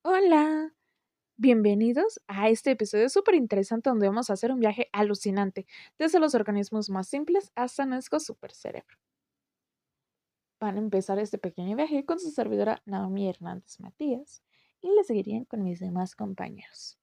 Hola, bienvenidos a este episodio súper interesante donde vamos a hacer un viaje alucinante, desde los organismos más simples hasta nuestro super cerebro. Van a empezar este pequeño viaje con su servidora Naomi Hernández Matías y le seguirían con mis demás compañeros.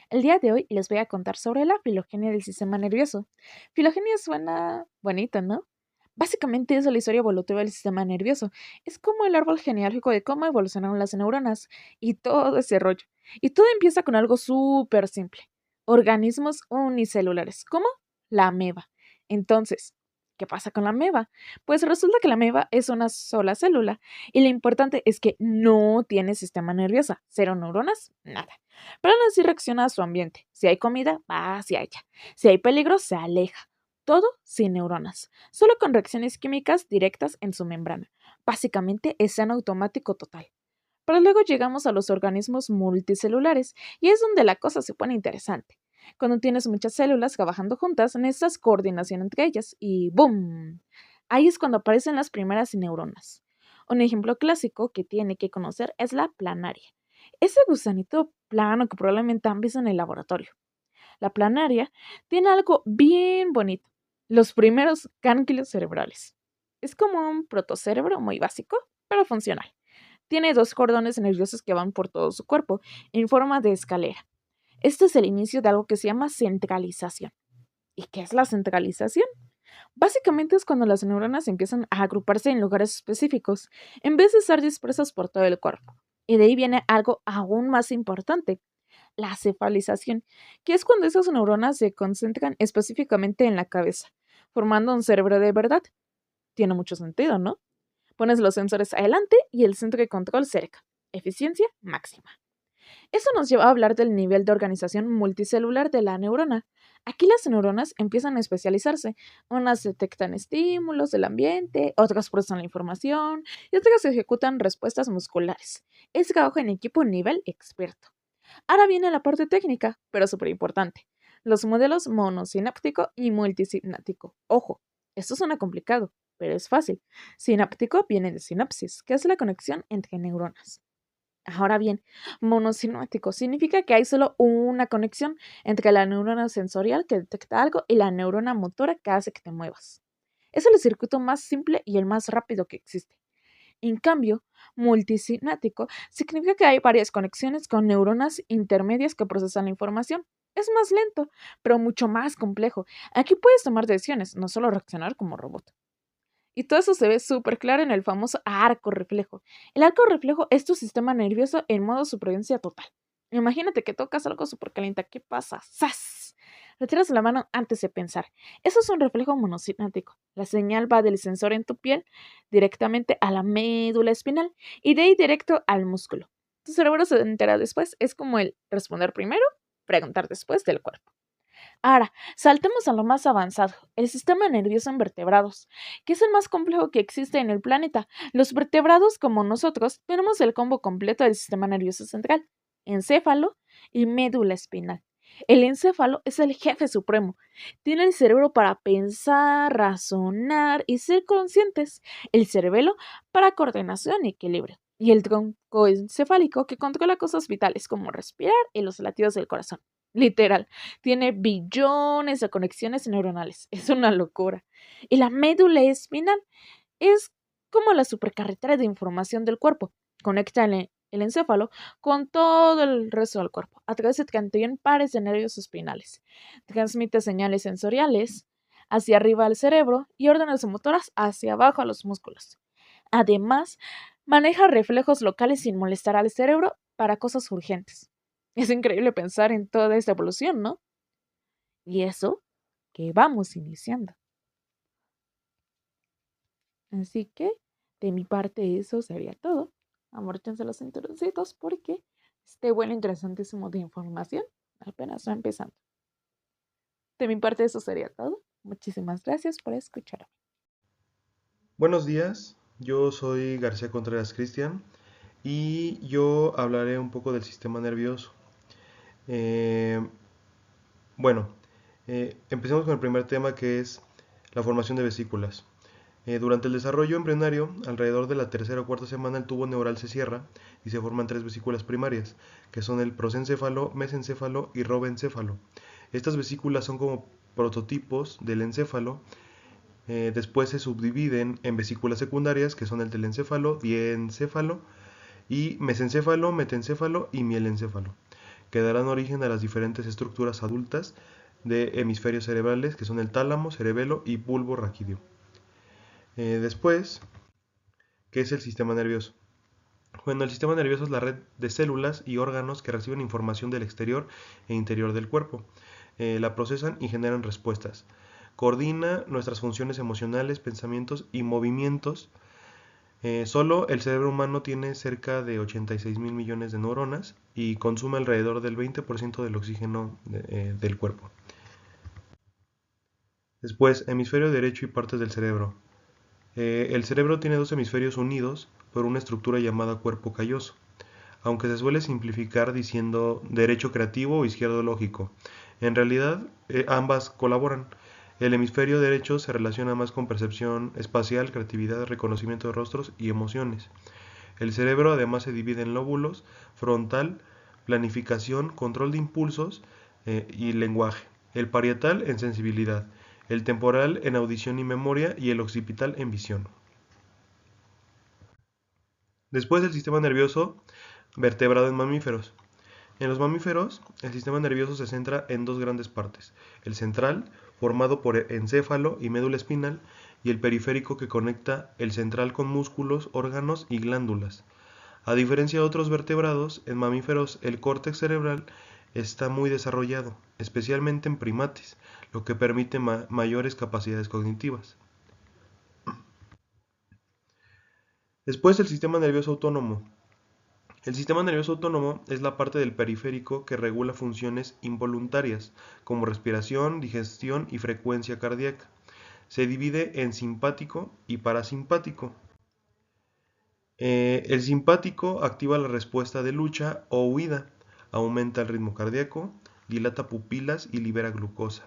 El día de hoy les voy a contar sobre la filogenia del sistema nervioso. Filogenia suena bonito, ¿no? Básicamente es la historia evolutiva del sistema nervioso. Es como el árbol genealógico de cómo evolucionaron las neuronas y todo ese rollo. Y todo empieza con algo súper simple. Organismos unicelulares, como la ameba. Entonces, ¿qué pasa con la ameba? Pues resulta que la ameba es una sola célula y lo importante es que no tiene sistema nervioso. Cero neuronas, nada. Pero aún así reacciona a su ambiente. Si hay comida, va hacia ella. Si hay peligro, se aleja. Todo sin neuronas, solo con reacciones químicas directas en su membrana. Básicamente es en automático total. Pero luego llegamos a los organismos multicelulares y es donde la cosa se pone interesante. Cuando tienes muchas células trabajando juntas, necesitas coordinación entre ellas y ¡boom! Ahí es cuando aparecen las primeras neuronas. Un ejemplo clásico que tiene que conocer es la planaria. Ese gusanito plano que probablemente han visto en el laboratorio. La planaria tiene algo bien bonito, los primeros gánglios cerebrales. Es como un protocerebro muy básico, pero funcional. Tiene dos cordones nerviosos que van por todo su cuerpo, en forma de escalera. Este es el inicio de algo que se llama centralización. ¿Y qué es la centralización? Básicamente es cuando las neuronas empiezan a agruparse en lugares específicos, en vez de estar dispersas por todo el cuerpo. Y de ahí viene algo aún más importante, la cefalización, que es cuando esas neuronas se concentran específicamente en la cabeza, formando un cerebro de verdad. Tiene mucho sentido, ¿no? Pones los sensores adelante y el centro de control cerca. Eficiencia máxima. Eso nos lleva a hablar del nivel de organización multicelular de la neurona. Aquí las neuronas empiezan a especializarse. Unas detectan estímulos del ambiente, otras procesan la información y otras ejecutan respuestas musculares. Es trabajo en equipo nivel experto. Ahora viene la parte técnica, pero súper importante. Los modelos monosináptico y multisináptico. Ojo, esto suena complicado, pero es fácil. Sináptico viene de sinapsis, que es la conexión entre neuronas. Ahora bien, monosináptico significa que hay solo una conexión entre la neurona sensorial que detecta algo y la neurona motora que hace que te muevas. Es el circuito más simple y el más rápido que existe. En cambio, multisináptico significa que hay varias conexiones con neuronas intermedias que procesan la información. Es más lento, pero mucho más complejo. Aquí puedes tomar decisiones, no solo reaccionar como robot. Y todo eso se ve súper claro en el famoso arco reflejo. El arco reflejo es tu sistema nervioso en modo supervivencia total. Imagínate que tocas algo súper caliente. ¿Qué pasa? ¡Zas! Retiras la mano antes de pensar. Eso es un reflejo monosináptico. La señal va del sensor en tu piel directamente a la médula espinal y de ahí directo al músculo. Tu cerebro se entera después. Es como el responder primero, preguntar después del cuerpo. Ahora, saltemos a lo más avanzado, el sistema nervioso en vertebrados, que es el más complejo que existe en el planeta. Los vertebrados, como nosotros, tenemos el combo completo del sistema nervioso central, encéfalo y médula espinal. El encéfalo es el jefe supremo. Tiene el cerebro para pensar, razonar y ser conscientes. El cerebelo para coordinación y equilibrio. Y el tronco encefálico que controla cosas vitales como respirar y los latidos del corazón. Literal. Tiene billones de conexiones neuronales. Es una locura. Y la médula espinal es como la supercarretera de información del cuerpo. Conecta el encéfalo con todo el resto del cuerpo a través de 31 pares de nervios espinales. Transmite señales sensoriales hacia arriba al cerebro y órdenes motoras hacia abajo a los músculos. Además, maneja reflejos locales sin molestar al cerebro para cosas urgentes. Es increíble pensar en toda esta evolución, ¿no? Y eso que vamos iniciando. Así que, de mi parte, eso sería todo. Amórchense los cinturoncitos porque este vuelo interesantísimo de información apenas va empezando. De mi parte, eso sería todo. Muchísimas gracias por escucharme. Buenos días, yo soy García Contreras Cristian y yo hablaré un poco del sistema nervioso. Eh, bueno, empecemos con el primer tema que es la formación de vesículas. Durante el desarrollo embrionario, alrededor de la tercera o cuarta semana, el tubo neural se cierra y se forman tres vesículas primarias, que son el prosencéfalo, mesencéfalo y robencéfalo. Estas vesículas son como prototipos del encéfalo. Después se subdividen en vesículas secundarias, que son el telencéfalo, diencéfalo y mesencéfalo, metencéfalo y mielencéfalo, que darán origen a las diferentes estructuras adultas de hemisferios cerebrales, que son el tálamo, cerebelo y bulbo raquídeo. Después, ¿qué es el sistema nervioso? Bueno, el sistema nervioso es la red de células y órganos que reciben información del exterior e interior del cuerpo, la procesan y generan respuestas. Coordina nuestras funciones emocionales, pensamientos y movimientos. Solo el cerebro humano tiene cerca de 86 mil millones de neuronas y consume alrededor del 20% del oxígeno del cuerpo. Después, hemisferio derecho y partes del cerebro. El cerebro tiene dos hemisferios unidos por una estructura llamada cuerpo calloso, aunque se suele simplificar diciendo derecho creativo o izquierdo lógico. En realidad, ambas colaboran. El hemisferio derecho se relaciona más con percepción espacial, creatividad, reconocimiento de rostros y emociones. El cerebro además se divide en lóbulos, frontal, planificación, control de impulsos y lenguaje. El parietal en sensibilidad, el temporal en audición y memoria y el occipital en visión. Después el sistema nervioso vertebrado en mamíferos. En los mamíferos, el sistema nervioso se centra en dos grandes partes: el central, formado por encéfalo y médula espinal, y el periférico, que conecta el central con músculos, órganos y glándulas. A diferencia de otros vertebrados, en mamíferos el córtex cerebral está muy desarrollado, especialmente en primates, lo que permite mayores capacidades cognitivas. Después, el sistema nervioso autónomo. El sistema nervioso autónomo es la parte del periférico que regula funciones involuntarias, como respiración, digestión y frecuencia cardíaca. Se divide en simpático y parasimpático. El simpático activa la respuesta de lucha o huida, aumenta el ritmo cardíaco, dilata pupilas y libera glucosa.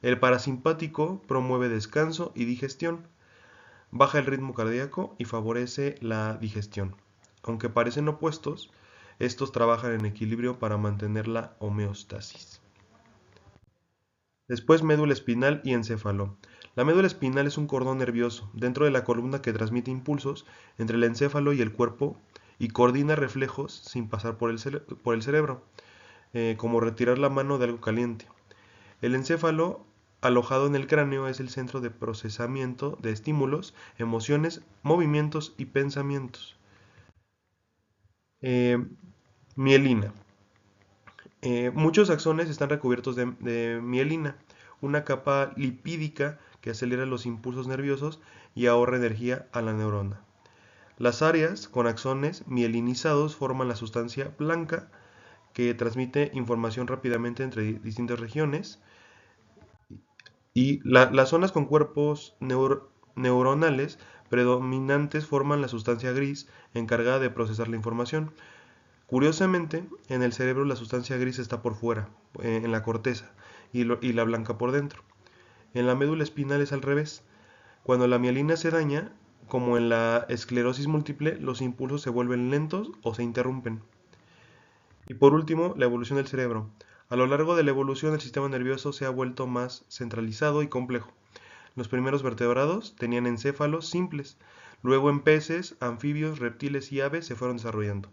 El parasimpático promueve descanso y digestión, baja el ritmo cardíaco y favorece la digestión. Aunque parecen opuestos, estos trabajan en equilibrio para mantener la homeostasis. Después, médula espinal y encéfalo. La médula espinal es un cordón nervioso dentro de la columna que transmite impulsos entre el encéfalo y el cuerpo y coordina reflejos sin pasar por el cerebro, como retirar la mano de algo caliente. El encéfalo, alojado en el cráneo, es el centro de procesamiento de estímulos, emociones, movimientos y pensamientos. Mielina. Muchos axones están recubiertos de mielina, una capa lipídica que acelera los impulsos nerviosos y ahorra energía a la neurona. Las áreas con axones mielinizados forman la sustancia blanca que transmite información rápidamente entre distintas regiones, y las zonas con cuerpos neuronales predominantes forman la sustancia gris encargada de procesar la información. Curiosamente, en el cerebro la sustancia gris está por fuera, en la corteza, y la blanca por dentro. En la médula espinal es al revés. Cuando la mielina se daña, como en la esclerosis múltiple, los impulsos se vuelven lentos o se interrumpen. Y por último, la evolución del cerebro. A lo largo de la evolución, el sistema nervioso se ha vuelto más centralizado y complejo. Los primeros vertebrados tenían encéfalos simples. Luego en peces, anfibios, reptiles y aves se fueron desarrollando.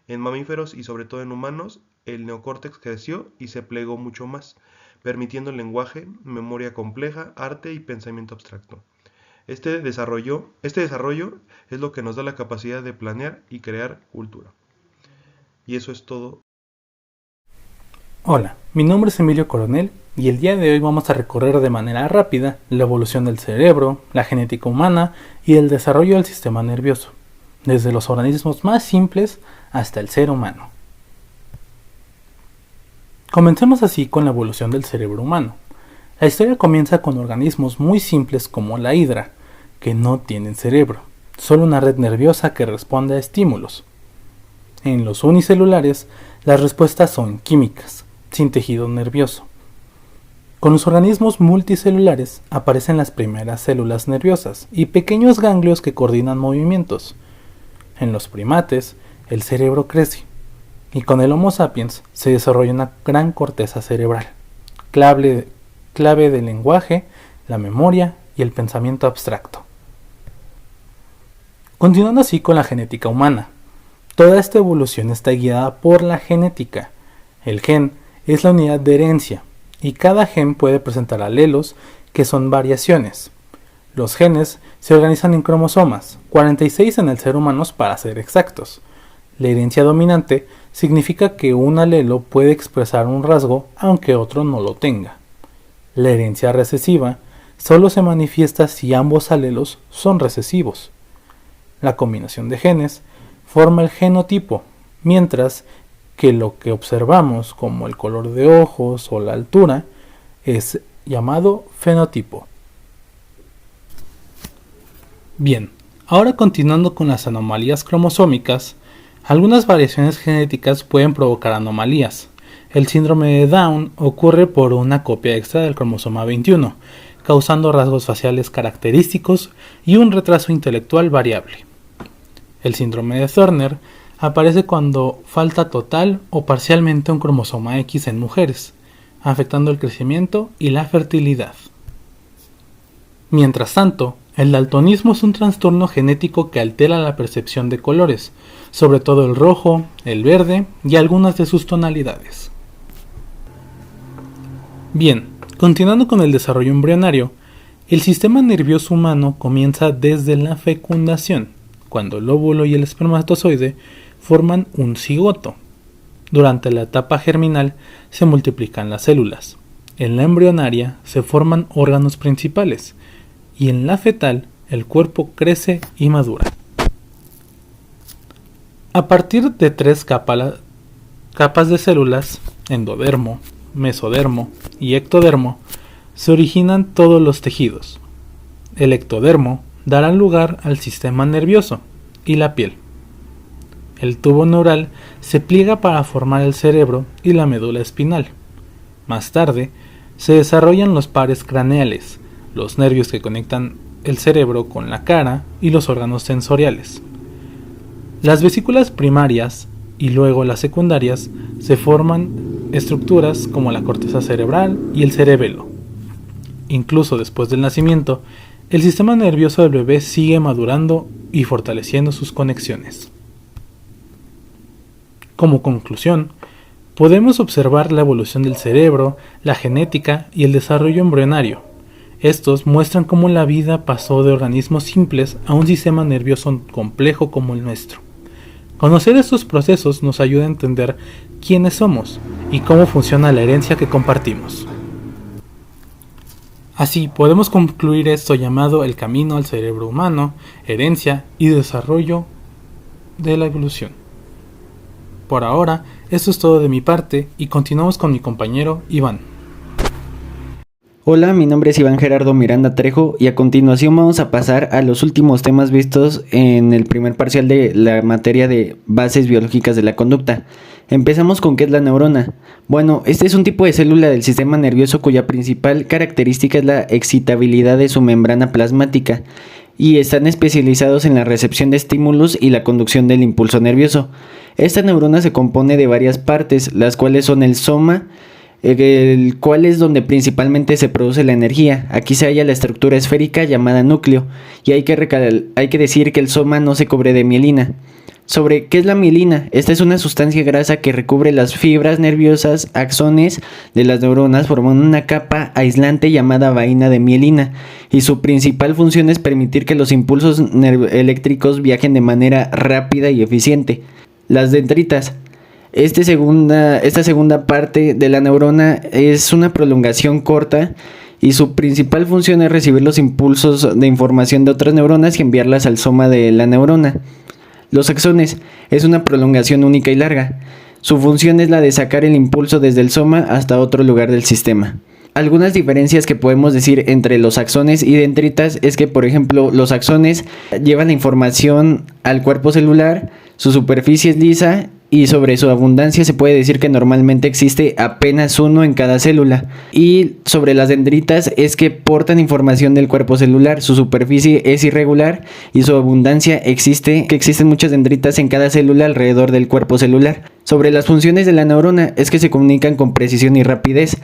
En mamíferos y sobre todo en humanos, el neocórtex creció y se plegó mucho más, permitiendo lenguaje, memoria compleja, arte y pensamiento abstracto. Este desarrollo es lo que nos da la capacidad de planear y crear cultura. Y eso es todo. Hola, mi nombre es Emilio Coronel y el día de hoy vamos a recorrer de manera rápida la evolución del cerebro, la genética humana y el desarrollo del sistema nervioso, desde los organismos más simples hasta el ser humano. Comencemos así con la evolución del cerebro humano. La historia comienza con organismos muy simples como la hidra, que no tienen cerebro, solo una red nerviosa que responde a estímulos. En los unicelulares, las respuestas son químicas, sin tejido nervioso. Con los organismos multicelulares aparecen las primeras células nerviosas y pequeños ganglios que coordinan movimientos. En los primates, el cerebro crece, y con el Homo sapiens se desarrolla una gran corteza cerebral, clave del lenguaje, la memoria y el pensamiento abstracto. Continuando así con la genética humana. Toda esta evolución está guiada por la genética. El gen es la unidad de herencia, y cada gen puede presentar alelos que son variaciones. Los genes se organizan en cromosomas, 46 en el ser humano para ser exactos. La herencia dominante significa que un alelo puede expresar un rasgo aunque otro no lo tenga. La herencia recesiva solo se manifiesta si ambos alelos son recesivos. La combinación de genes forma el genotipo, mientras que lo que observamos como el color de ojos o la altura es llamado fenotipo. Bien, ahora continuando con las anomalías cromosómicas, algunas variaciones genéticas pueden provocar anomalías. El síndrome de Down ocurre por una copia extra del cromosoma 21, causando rasgos faciales característicos y un retraso intelectual variable. El síndrome de Turner aparece cuando falta total o parcialmente un cromosoma X en mujeres, afectando el crecimiento y la fertilidad. Mientras tanto, el daltonismo es un trastorno genético que altera la percepción de colores, sobre todo el rojo, el verde y algunas de sus tonalidades. Bien, continuando con el desarrollo embrionario, el sistema nervioso humano comienza desde la fecundación, cuando el óvulo y el espermatozoide forman un cigoto. Durante la etapa germinal se multiplican las células. En la embrionaria se forman órganos principales y en la fetal el cuerpo crece y madura. A partir de 3 capas de células, endodermo, mesodermo y ectodermo, se originan todos los tejidos. El ectodermo dará lugar al sistema nervioso y la piel. El tubo neural se pliega para formar el cerebro y la médula espinal. Más tarde, se desarrollan los pares craneales, los nervios que conectan el cerebro con la cara y los órganos sensoriales. Las vesículas primarias y luego las secundarias se forman estructuras como la corteza cerebral y el cerebelo. Incluso después del nacimiento, el sistema nervioso del bebé sigue madurando y fortaleciendo sus conexiones. Como conclusión, podemos observar la evolución del cerebro, la genética y el desarrollo embrionario. Estos muestran cómo la vida pasó de organismos simples a un sistema nervioso complejo como el nuestro. Conocer estos procesos nos ayuda a entender quiénes somos y cómo funciona la herencia que compartimos. Así podemos concluir esto llamado el camino al cerebro humano, herencia y desarrollo de la evolución. Por ahora, esto es todo de mi parte y continuamos con mi compañero Iván. Hola, mi nombre es Iván Gerardo Miranda Trejo y a continuación vamos a pasar a los últimos temas vistos en el primer parcial de la materia de bases biológicas de la conducta. Empezamos con qué es la neurona. Bueno, este es un tipo de célula del sistema nervioso cuya principal característica es la excitabilidad de su membrana plasmática y están especializados en la recepción de estímulos y la conducción del impulso nervioso. Esta neurona se compone de varias partes, las cuales son el soma, el cual es donde principalmente se produce la energía. Aquí se halla la estructura esférica llamada núcleo, y hay que decir que el soma no se cubre de mielina. Sobre qué es la mielina, esta es una sustancia grasa que recubre las fibras nerviosas axones de las neuronas formando una capa aislante llamada vaina de mielina, y su principal función es permitir que los impulsos eléctricos viajen de manera rápida y eficiente. Las dendritas. Esta segunda parte de la neurona es una prolongación corta y su principal función es recibir los impulsos de información de otras neuronas y enviarlas al soma de la neurona. Los axones es una prolongación única y larga. Su función es la de sacar el impulso desde el soma hasta otro lugar del sistema. Algunas diferencias que podemos decir entre los axones y dendritas es que, por ejemplo, los axones llevan la información al cuerpo celular, su superficie es lisa y sobre su abundancia se puede decir que normalmente existe apenas uno en cada célula. Y sobre las dendritas es que portan información del cuerpo celular, su superficie es irregular y su abundancia existen muchas dendritas en cada célula alrededor del cuerpo celular. Sobre las funciones de la neurona es que se comunican con precisión y rapidez,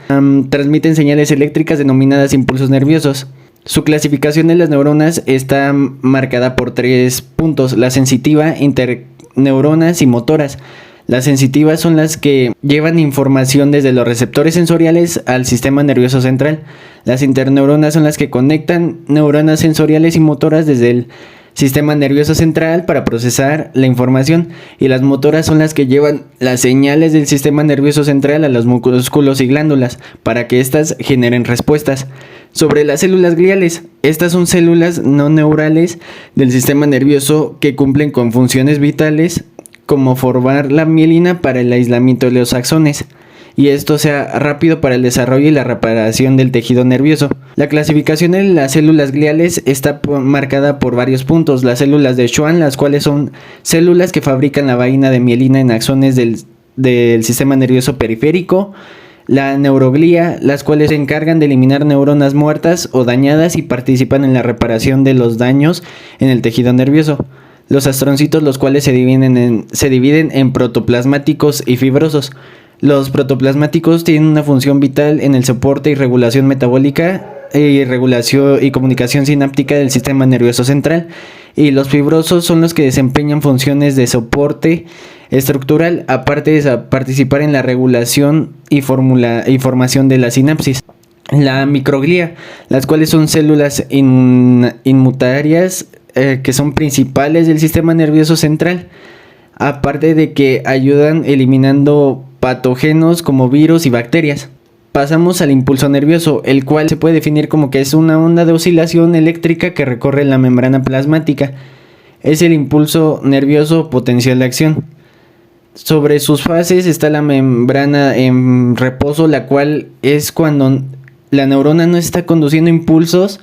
transmiten señales eléctricas denominadas impulsos nerviosos. Su clasificación de las neuronas está marcada por 3 puntos: la sensitiva, interneuronas y motoras. Las sensitivas son las que llevan información desde los receptores sensoriales al sistema nervioso central. Las interneuronas son las que conectan neuronas sensoriales y motoras desde el sistema nervioso central para procesar la información, y las motoras son las que llevan las señales del sistema nervioso central a los músculos y glándulas para que éstas generen respuestas. Sobre las células gliales, estas son células no neurales del sistema nervioso que cumplen con funciones vitales como formar la mielina para el aislamiento de los axones, y esto sea rápido para el desarrollo y la reparación del tejido nervioso. La clasificación de las células gliales está marcada por varios puntos: las células de Schwann, las cuales son células que fabrican la vaina de mielina en axones del sistema nervioso periférico; la neuroglía, las cuales se encargan de eliminar neuronas muertas o dañadas y participan en la reparación de los daños en el tejido nervioso; los astroncitos, los cuales se dividen en protoplasmáticos y fibrosos. Los protoplasmáticos tienen una función vital en el soporte y regulación metabólica y regulación y comunicación sináptica del sistema nervioso central, y los fibrosos son los que desempeñan funciones de soporte estructural, aparte de participar en la regulación y formación de la sinapsis. La microglía, las cuales son células inmunitarias que son principales del sistema nervioso central, aparte de que ayudan eliminando patógenos como virus y bacterias. Pasamos al impulso nervioso, el cual se puede definir como que es una onda de oscilación eléctrica que recorre la membrana plasmática. Es el impulso nervioso potencial de acción. Sobre sus fases está la membrana en reposo, la cual es cuando la neurona no está conduciendo impulsos,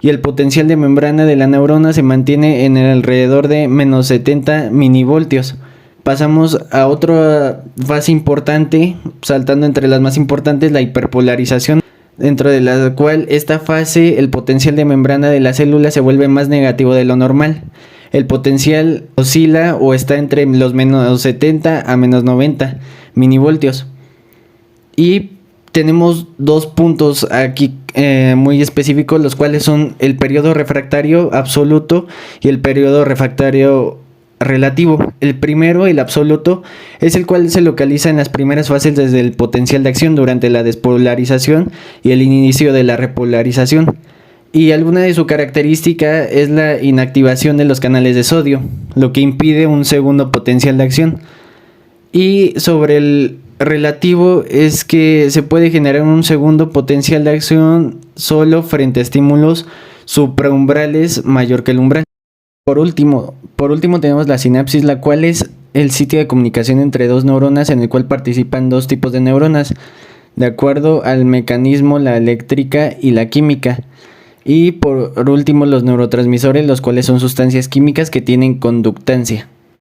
y el potencial de membrana de la neurona se mantiene en el alrededor de menos 70 minivoltios. Pasamos a otra fase importante, saltando entre las más importantes, la hiperpolarización, dentro de la cual esta fase el potencial de membrana de la célula se vuelve más negativo de lo normal. El potencial oscila o está entre los menos 70 a menos 90 minivoltios. Y tenemos 2 puntos aquí muy específicos, los cuales son el periodo refractario absoluto y el periodo refractario relativo. El primero, el absoluto, es el cual se localiza en las primeras fases desde el potencial de acción durante la despolarización y el inicio de la repolarización. Y alguna de su característica es la inactivación de los canales de sodio, lo que impide un segundo potencial de acción. Y sobre el relativo es que se puede generar un segundo potencial de acción solo frente a estímulos supraumbrales mayor que el umbral. Por último tenemos la sinapsis, la cual es el sitio de comunicación entre dos neuronas en el cual participan 2 tipos de neuronas, de acuerdo al mecanismo, la eléctrica y la química. Y por último los neurotransmisores, los cuales son sustancias químicas que tienen conductancia.